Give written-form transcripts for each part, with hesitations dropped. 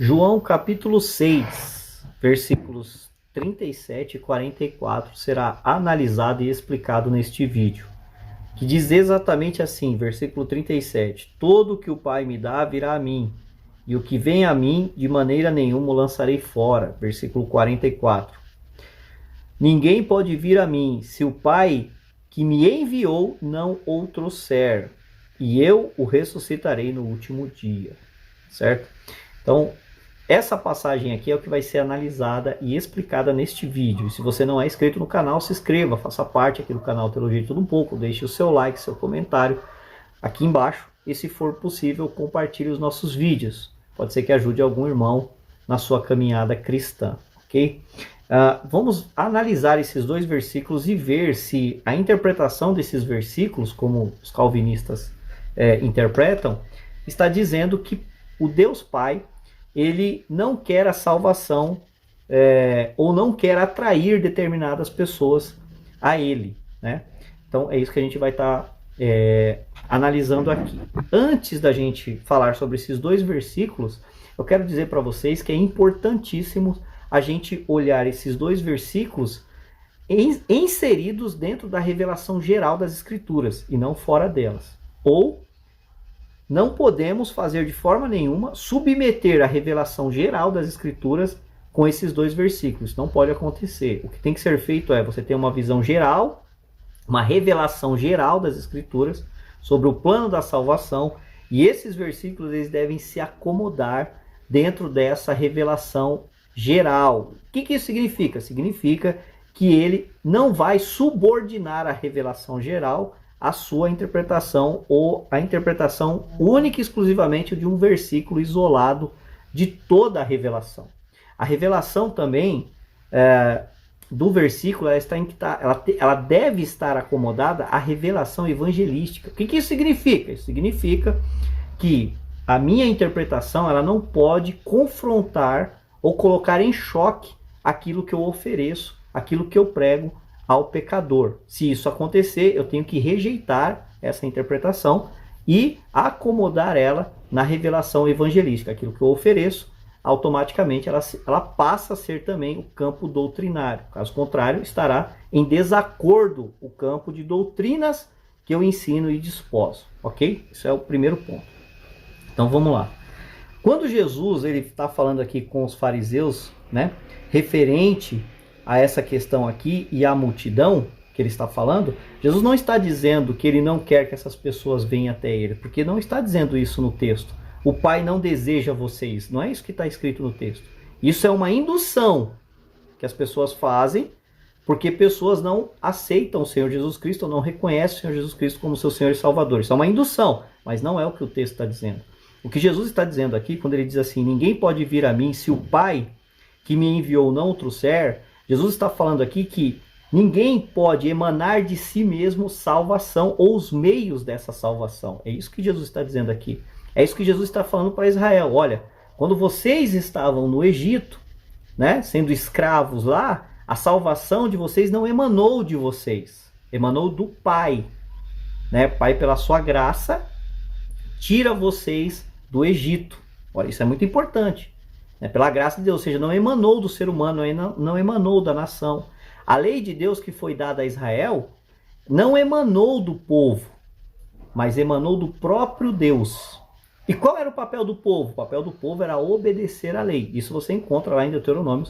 João capítulo 6, versículos 37 e 44 será analisado e explicado neste vídeo, que diz exatamente assim, versículo 37: todo o que o Pai me dá virá a mim, e o que vem a mim de maneira nenhuma o lançarei fora. Versículo 44: ninguém pode vir a mim se o Pai que me enviou não o trouxer, e eu o ressuscitarei no último dia. Certo? Então, essa passagem aqui é o que vai ser analisada e explicada neste vídeo. E se você não é inscrito no canal, se inscreva, faça parte aqui do canal Teologia de Tudo Um Pouco, deixe o seu like, seu comentário aqui embaixo, e se for possível, compartilhe os nossos vídeos. Pode ser que ajude algum irmão na sua caminhada cristã, ok? Vamos analisar esses dois versículos e ver se a interpretação desses versículos, como os calvinistas interpretam, está dizendo que o Deus Pai, ele não quer a salvação ou não quer atrair determinadas pessoas a ele, né? Então é isso que a gente vai estar analisando aqui. Antes da gente falar sobre esses dois versículos, eu quero dizer para vocês que é importantíssimo a gente olhar esses dois versículos inseridos dentro da revelação geral das Escrituras e não fora delas. Ou não podemos fazer de forma nenhuma submeter a revelação geral das Escrituras com esses dois versículos. Não pode acontecer. O que tem que ser feito é você ter uma visão geral, uma revelação geral das Escrituras sobre o plano da salvação, e esses versículos eles devem se acomodar dentro dessa revelação geral. O que isso significa? Significa que ele não vai subordinar a revelação geral à sua interpretação, ou a interpretação única e exclusivamente de um versículo isolado de toda a revelação. A revelação também do versículo ela deve estar acomodada à revelação evangelística. O que isso significa? Isso significa que a minha interpretação ela não pode confrontar ou colocar em choque aquilo que eu ofereço, aquilo que eu prego ao pecador. Se isso acontecer, eu tenho que rejeitar essa interpretação e acomodar ela na revelação evangelística. Aquilo que eu ofereço, automaticamente ela passa a ser também o campo doutrinário. Caso contrário, estará em desacordo o campo de doutrinas que eu ensino e disposo. Ok? Isso é o primeiro ponto. Então vamos lá. Quando Jesus ele está falando aqui com os fariseus, né, referente a essa questão aqui e à multidão que ele está falando, Jesus não está dizendo que ele não quer que essas pessoas venham até ele, porque não está dizendo isso no texto. O Pai não deseja vocês, não é isso que está escrito no texto. Isso é uma indução que as pessoas fazem porque pessoas não aceitam o Senhor Jesus Cristo ou não reconhecem o Senhor Jesus Cristo como seu Senhor e Salvador. Isso é uma indução, mas não é o que o texto está dizendo. O que Jesus está dizendo aqui, quando ele diz assim, ninguém pode vir a mim se o Pai que me enviou não o trouxer, Jesus está falando aqui que ninguém pode emanar de si mesmo salvação ou os meios dessa salvação. É isso que Jesus está dizendo aqui. É isso que Jesus está falando para Israel. Olha, quando vocês estavam no Egito, né, sendo escravos lá, a salvação de vocês não emanou de vocês. Emanou do Pai. Né? Pai, pela sua graça, tira vocês do Egito. Olha, isso é muito importante. Pela graça de Deus, ou seja, não emanou do ser humano, não emanou da nação. A lei de Deus que foi dada a Israel não emanou do povo, mas emanou do próprio Deus. E qual era o papel do povo? O papel do povo era obedecer à lei. Isso você encontra lá em Deuteronômio.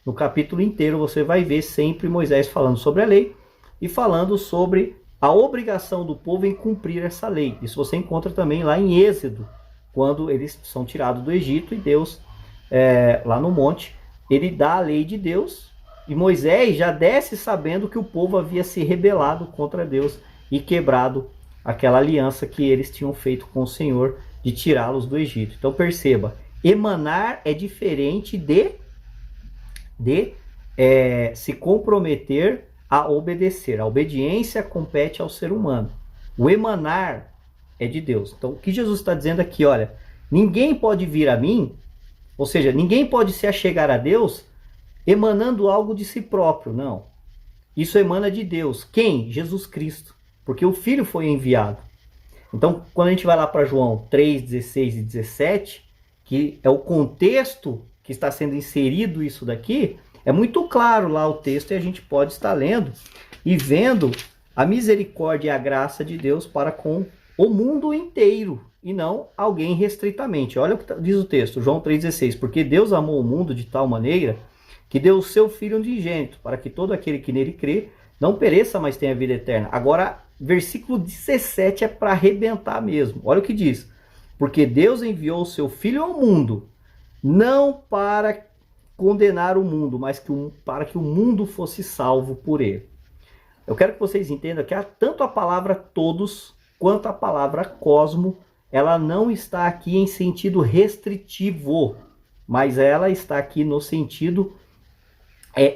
No capítulo inteiro você vai ver sempre Moisés falando sobre a lei e falando sobre a obrigação do povo em cumprir essa lei. Isso você encontra também lá em Êxodo, quando eles são tirados do Egito e Deus, lá no monte, ele dá a lei de Deus e Moisés já desce sabendo que o povo havia se rebelado contra Deus e quebrado aquela aliança que eles tinham feito com o Senhor de tirá-los do Egito. Então perceba, emanar é diferente de se comprometer a obedecer. A obediência compete ao ser humano. O emanar é de Deus. Então, o que Jesus está dizendo aqui, olha, ninguém pode vir a mim, ou seja, ninguém pode se achegar a Deus emanando algo de si próprio, não. Isso emana de Deus. Quem? Jesus Cristo. Porque o Filho foi enviado. Então, quando a gente vai lá para João 3, 16 e 17, que é o contexto que está sendo inserido isso daqui, é muito claro lá o texto e a gente pode estar lendo e vendo a misericórdia e a graça de Deus para com o mundo inteiro e não alguém restritamente. Olha o que diz o texto, João 3,16. Porque Deus amou o mundo de tal maneira que deu o seu Filho unigênito, para que todo aquele que nele crê não pereça, mas tenha vida eterna. Agora, versículo 17 é para arrebentar mesmo. Olha o que diz. Porque Deus enviou o seu Filho ao mundo, não para condenar o mundo, mas para que o mundo fosse salvo por ele. Eu quero que vocês entendam que tanto a palavra todos quanto a palavra cosmo, ela não está aqui em sentido restritivo, mas ela está aqui no sentido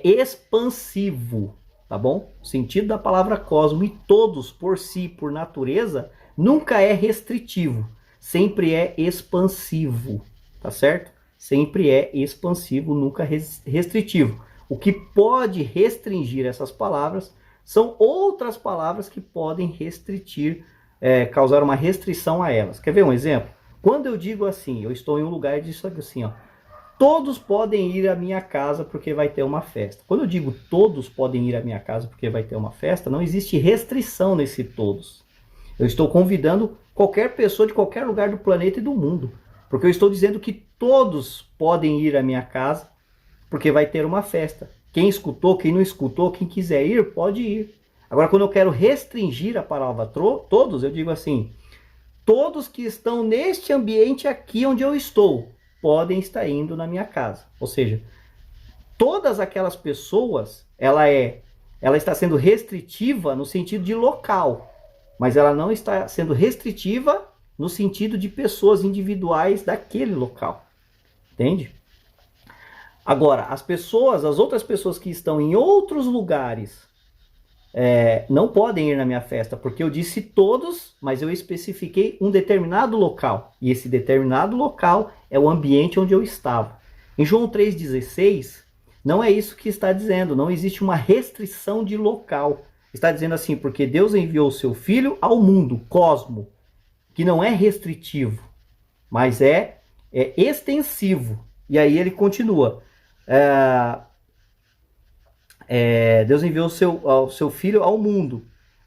expansivo, tá bom? O sentido da palavra cosmo e todos por si, por natureza, nunca é restritivo, sempre é expansivo, tá certo? Sempre é expansivo, nunca restritivo. O que pode restringir essas palavras são outras palavras que podem restringir, causar uma restrição a elas. Quer ver um exemplo? Quando eu digo assim, eu estou em um lugar e digo assim, ó, todos podem ir à minha casa porque vai ter uma festa. Quando eu digo todos podem ir à minha casa porque vai ter uma festa, não existe restrição nesse todos. Eu estou convidando qualquer pessoa de qualquer lugar do planeta e do mundo. Porque eu estou dizendo que todos podem ir à minha casa porque vai ter uma festa. Quem escutou, quem não escutou, quem quiser ir, pode ir. Agora, quando eu quero restringir a palavra todos, eu digo assim, todos que estão neste ambiente aqui onde eu estou, podem estar indo na minha casa. Ou seja, todas aquelas pessoas, ela está sendo restritiva no sentido de local, mas ela não está sendo restritiva no sentido de pessoas individuais daquele local. Entende? Agora, as outras pessoas que estão em outros lugares não podem ir na minha festa, porque eu disse todos, mas eu especifiquei um determinado local. E esse determinado local é o ambiente onde eu estava. Em João 3,16, não é isso que está dizendo, não existe uma restrição de local. Está dizendo assim, porque Deus enviou o seu Filho ao mundo, cosmo, que não é restritivo, mas é extensivo. E aí ele continua. Deus enviou o seu Filho ao mundo,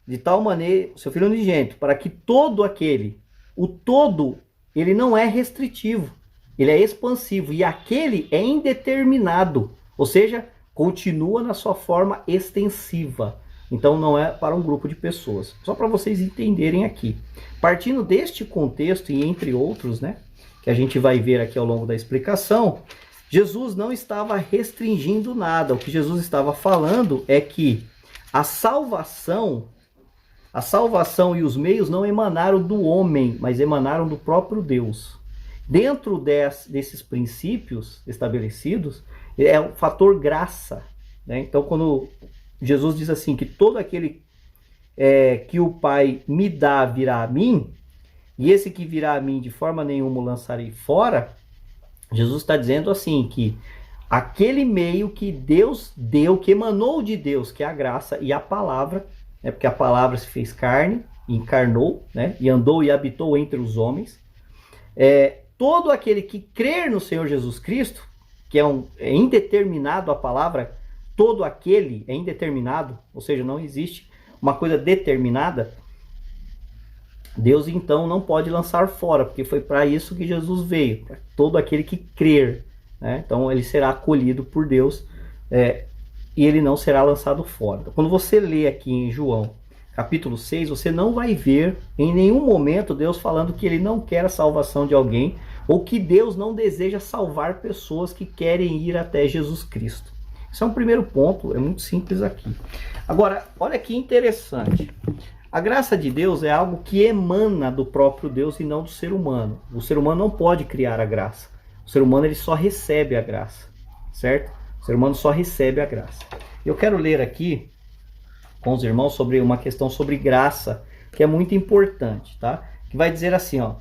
de tal maneira, o seu Filho unigênito, para que todo aquele, o todo, ele não é restritivo, ele é expansivo, e aquele é indeterminado, ou seja, continua na sua forma extensiva. Então não é para um grupo de pessoas. Só para vocês entenderem aqui. Partindo deste contexto, e entre outros, né, que a gente vai ver aqui ao longo da explicação, Jesus não estava restringindo nada. O que Jesus estava falando é que a salvação e os meios não emanaram do homem, mas emanaram do próprio Deus. Dentro desses princípios estabelecidos, é o fator graça, né? Então, quando Jesus diz assim, que todo aquele que o Pai me dá virá a mim, e esse que virá a mim de forma nenhuma o lançarei fora, Jesus está dizendo assim, que aquele meio que Deus deu, que emanou de Deus, que é a graça e a palavra, né, porque a palavra se fez carne, encarnou, né, e andou e habitou entre os homens, todo aquele que crer no Senhor Jesus Cristo, que é indeterminado a palavra, todo aquele é indeterminado, ou seja, não existe uma coisa determinada, Deus então não pode lançar fora, porque foi para isso que Jesus veio, para todo aquele que crer, né? Então ele será acolhido por Deus e ele não será lançado fora. Então, quando você lê aqui em João capítulo 6, você não vai ver em nenhum momento Deus falando que ele não quer a salvação de alguém, ou que Deus não deseja salvar pessoas que querem ir até Jesus Cristo. Isso é um primeiro ponto, é muito simples aqui. Agora, olha que interessante. A graça de Deus é algo que emana do próprio Deus e não do ser humano. O ser humano não pode criar a graça. O ser humano ele só recebe a graça, certo? O ser humano só recebe a graça. Eu quero ler aqui com os irmãos sobre uma questão sobre graça, que é muito importante, tá? Que vai dizer assim, ó: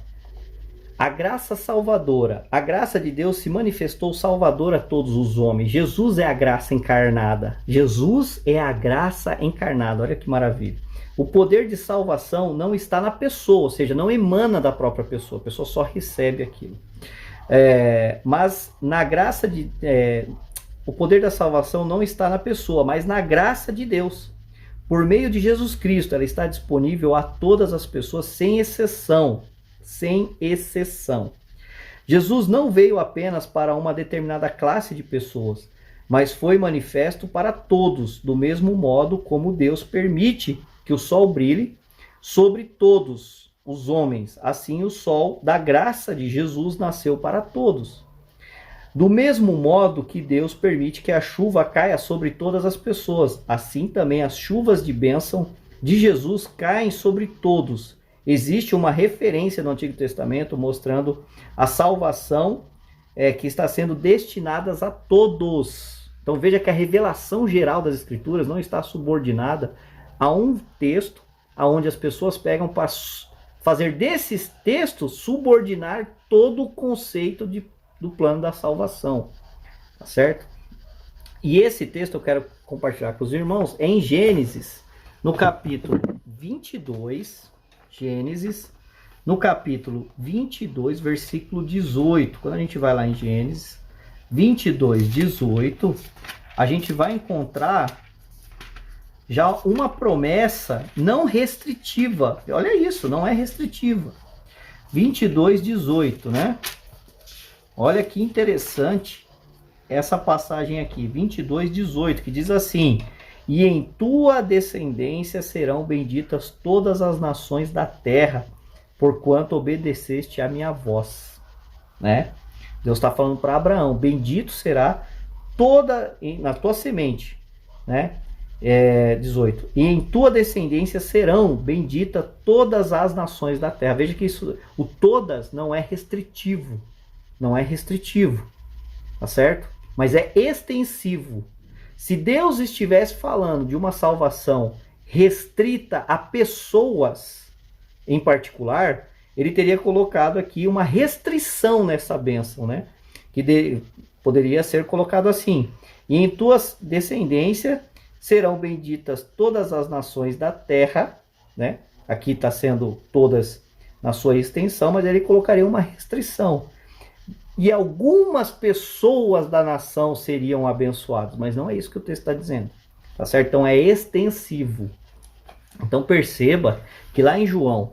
a graça salvadora, a graça de Deus se manifestou salvadora a todos os homens. Jesus é a graça encarnada. Jesus é a graça encarnada. Olha que maravilha. O poder de salvação não está na pessoa, ou seja, não emana da própria pessoa. A pessoa só recebe aquilo. Mas na graça de... o poder da salvação não está na pessoa, mas na graça de Deus. Por meio de Jesus Cristo, ela está disponível a todas as pessoas, sem exceção. Sem exceção. Jesus não veio apenas para uma determinada classe de pessoas, mas foi manifesto para todos, do mesmo modo como Deus permite que o sol brilhe sobre todos os homens. Assim, o sol da graça de Jesus nasceu para todos. Do mesmo modo que Deus permite que a chuva caia sobre todas as pessoas, assim também as chuvas de bênção de Jesus caem sobre todos. Existe uma referência no Antigo Testamento mostrando a salvação que está sendo destinada a todos. Então veja que a revelação geral das Escrituras não está subordinada a um texto onde as pessoas pegam para fazer desses textos subordinar todo o conceito do plano da salvação. Tá certo? E esse texto eu quero compartilhar com os irmãos em Gênesis, no capítulo 22... Gênesis, no capítulo 22, versículo 18. Quando a gente vai lá em Gênesis 22, 18, a gente vai encontrar já uma promessa não restritiva. Olha isso, não é restritiva. 22, 18, né? Olha que interessante essa passagem aqui, 22, 18, que diz assim: e em tua descendência serão benditas todas as nações da terra, porquanto obedeceste à minha voz. Né? Deus está falando para Abraão: bendito será toda na tua semente. Né? 18. E em tua descendência serão benditas todas as nações da terra. Veja que isso, o todas não é restritivo. Não é restritivo. Tá certo? Mas é extensivo. Se Deus estivesse falando de uma salvação restrita a pessoas em particular, ele teria colocado aqui uma restrição nessa bênção, né? Que poderia ser colocado assim: e em tua descendência serão benditas todas as nações da terra, né? Aqui está sendo todas na sua extensão, mas ele colocaria uma restrição. E algumas pessoas da nação seriam abençoadas, mas não é isso que o texto está dizendo, tá certo? Então é extensivo. Então perceba que lá em João,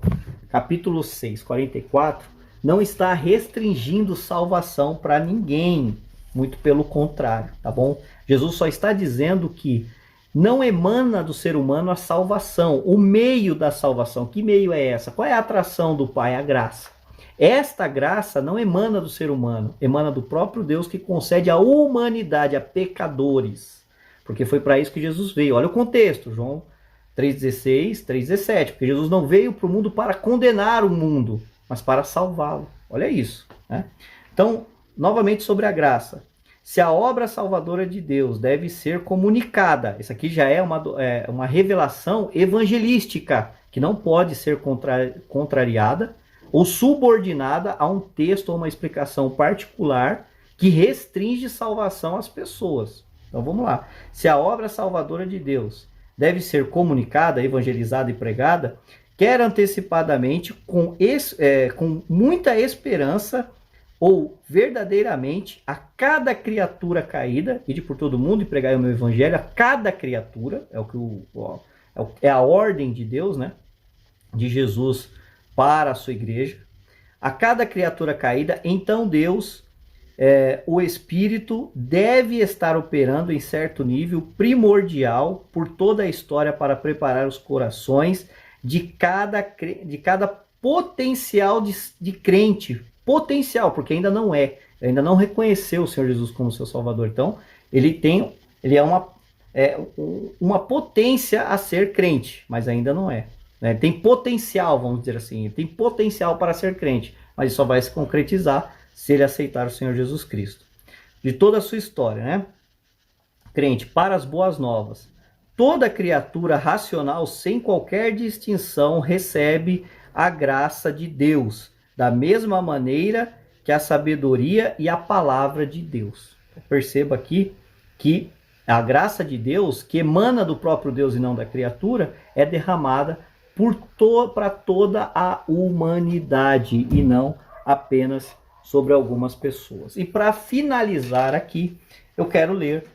capítulo 6, 44, não está restringindo salvação para ninguém, muito pelo contrário, tá bom? Jesus só está dizendo que não emana do ser humano a salvação, o meio da salvação. Que meio é essa? Qual é a atração do Pai? A graça. Esta graça não emana do ser humano, emana do próprio Deus, que concede à humanidade, a pecadores. Porque foi para isso que Jesus veio. Olha o contexto, João 3,16, 3,17. Porque Jesus não veio para o mundo para condenar o mundo, mas para salvá-lo. Olha isso. Né? Então, novamente sobre a graça. Se a obra salvadora de Deus deve ser comunicada, isso aqui já é uma revelação evangelística, que não pode ser contrariada ou subordinada a um texto ou uma explicação particular que restringe salvação às pessoas. Então vamos lá. Se a obra salvadora de Deus deve ser comunicada, evangelizada e pregada, quer antecipadamente, com muita esperança, ou verdadeiramente a cada criatura caída, ide por todo mundo e pregai o meu evangelho a cada criatura, é a ordem de Deus, né? De Jesus para a sua igreja, a cada criatura caída. Então Deus, o Espírito, deve estar operando em certo nível primordial por toda a história para preparar os corações de cada potencial de crente. Potencial, porque ainda não reconheceu o Senhor Jesus como seu Salvador. Então, ele é uma potência a ser crente, mas ainda não é. Né? Tem potencial, vamos dizer assim, tem potencial para ser crente, mas isso só vai se concretizar se ele aceitar o Senhor Jesus Cristo. De toda a sua história, né? Crente, para as boas novas, toda criatura racional, sem qualquer distinção, recebe a graça de Deus, da mesma maneira que a sabedoria e a palavra de Deus. Perceba aqui que a graça de Deus, que emana do próprio Deus e não da criatura, é derramada para toda a humanidade e não apenas sobre algumas pessoas. E para finalizar aqui, eu quero ler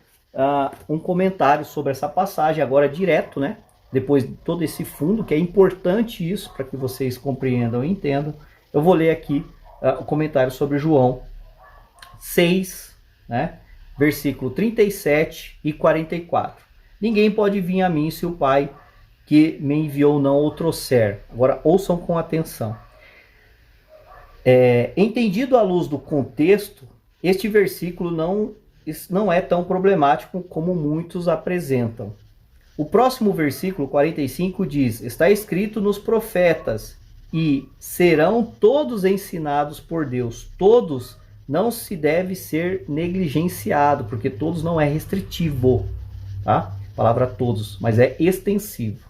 um comentário sobre essa passagem, agora direto, né? Depois de todo esse fundo, que é importante isso para que vocês compreendam e entendam. Eu vou ler aqui o comentário sobre João 6, né? Versículo 37 e 44. Ninguém pode vir a mim se o Pai que me enviou não o trouxer. Agora ouçam com atenção. Entendido à luz do contexto, este versículo não é tão problemático como muitos apresentam. O próximo versículo 45 diz: está escrito nos profetas, e serão todos ensinados por Deus. Todos não se deve ser negligenciado, porque todos não é restritivo, tá? A palavra todos, mas é extensivo.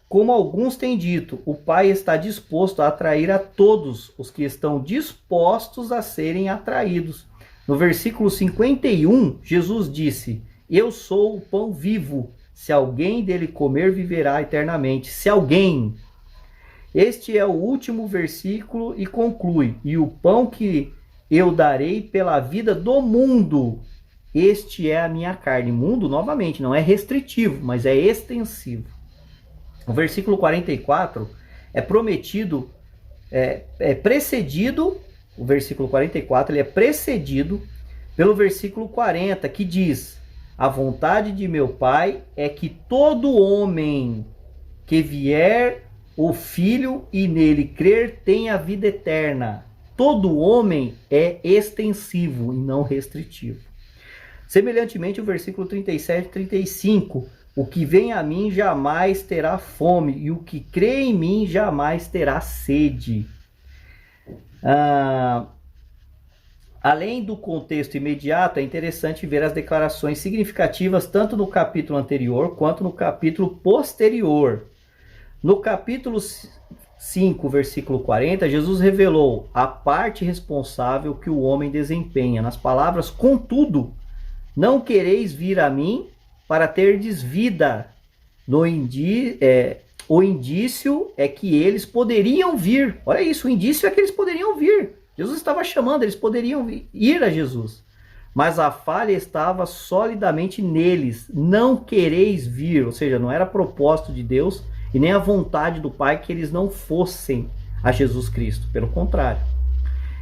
Como alguns têm dito, o Pai está disposto a atrair a todos os que estão dispostos a serem atraídos. No versículo 51, Jesus disse: eu sou o pão vivo, se alguém dele comer, viverá eternamente. Se alguém. Este é o último versículo e conclui: e o pão que eu darei pela vida do mundo, este é a minha carne. Mundo, novamente, não é restritivo, mas é extensivo. O versículo 44 é prometido, precedido, o versículo 44 ele é precedido pelo versículo 40, que diz: a vontade de meu Pai é que todo homem que vier o Filho e nele crer tenha vida eterna. Todo homem é extensivo e não restritivo. Semelhantemente, o versículo 37 e 35, o que vem a mim jamais terá fome, e o que crê em mim jamais terá sede. Além do contexto imediato, é interessante ver as declarações significativas tanto no capítulo anterior quanto no capítulo posterior. No capítulo 5, versículo 40, Jesus revelou a parte responsável que o homem desempenha. Nas palavras: contudo, não quereis vir a mim para terdes vida. O indício é que eles poderiam vir. Olha isso, o indício é que eles poderiam vir. Jesus estava chamando, eles poderiam ir a Jesus. Mas a falha estava solidamente neles. Não quereis vir, ou seja, não era propósito de Deus e nem a vontade do Pai que eles não fossem a Jesus Cristo. Pelo contrário.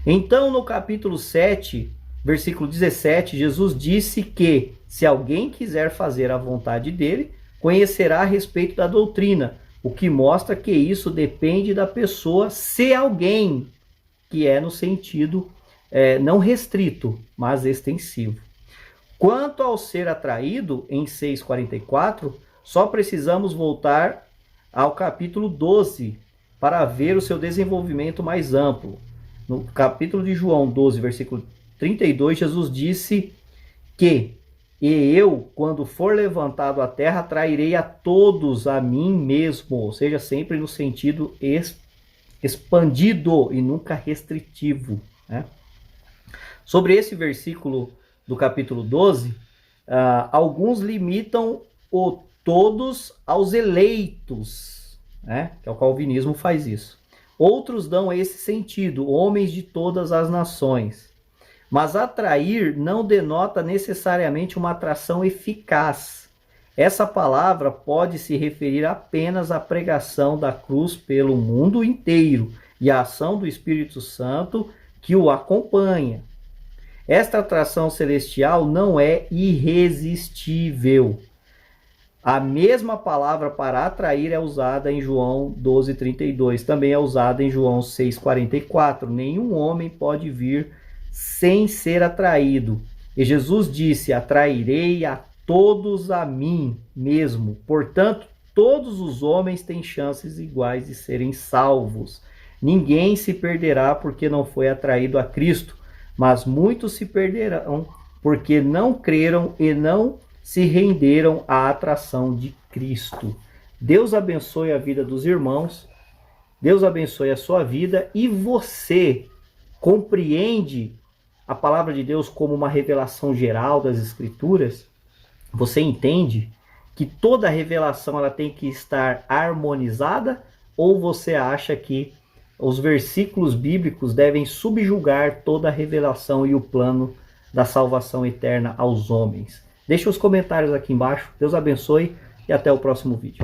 Então, no capítulo 7, versículo 17, Jesus disse que se alguém quiser fazer a vontade dele, conhecerá a respeito da doutrina, o que mostra que isso depende da pessoa, se alguém, que é no sentido não restrito, mas extensivo. Quanto ao ser atraído, em 6,44, só precisamos voltar ao capítulo 12 para ver o seu desenvolvimento mais amplo. No capítulo de João 12, versículo 32, Jesus disse que: e eu, quando for levantado à terra, atrairei a todos a mim mesmo, ou seja, sempre no sentido expandido e nunca restritivo, né? Sobre esse versículo do capítulo 12, alguns limitam o todos aos eleitos, né? Que é o calvinismo faz isso. Outros dão esse sentido, homens de todas as nações. Mas atrair não denota necessariamente uma atração eficaz. Essa palavra pode se referir apenas à pregação da cruz pelo mundo inteiro e à ação do Espírito Santo que o acompanha. Esta atração celestial não é irresistível. A mesma palavra para atrair é usada em João 12,32. Também é usada em João 6,44. Nenhum homem pode vir sem ser atraído. E Jesus disse: atrairei a todos a mim mesmo. Portanto, todos os homens têm chances iguais de serem salvos. Ninguém se perderá porque não foi atraído a Cristo, mas muitos se perderão porque não creram e não se renderam à atração de Cristo. Deus abençoe a vida dos irmãos, Deus abençoe a sua vida. E você compreende a palavra de Deus como uma revelação geral das Escrituras? Você entende que toda revelação ela tem que estar harmonizada? Ou você acha que os versículos bíblicos devem subjugar toda a revelação e o plano da salvação eterna aos homens? Deixe os comentários aqui embaixo. Deus abençoe e até o próximo vídeo.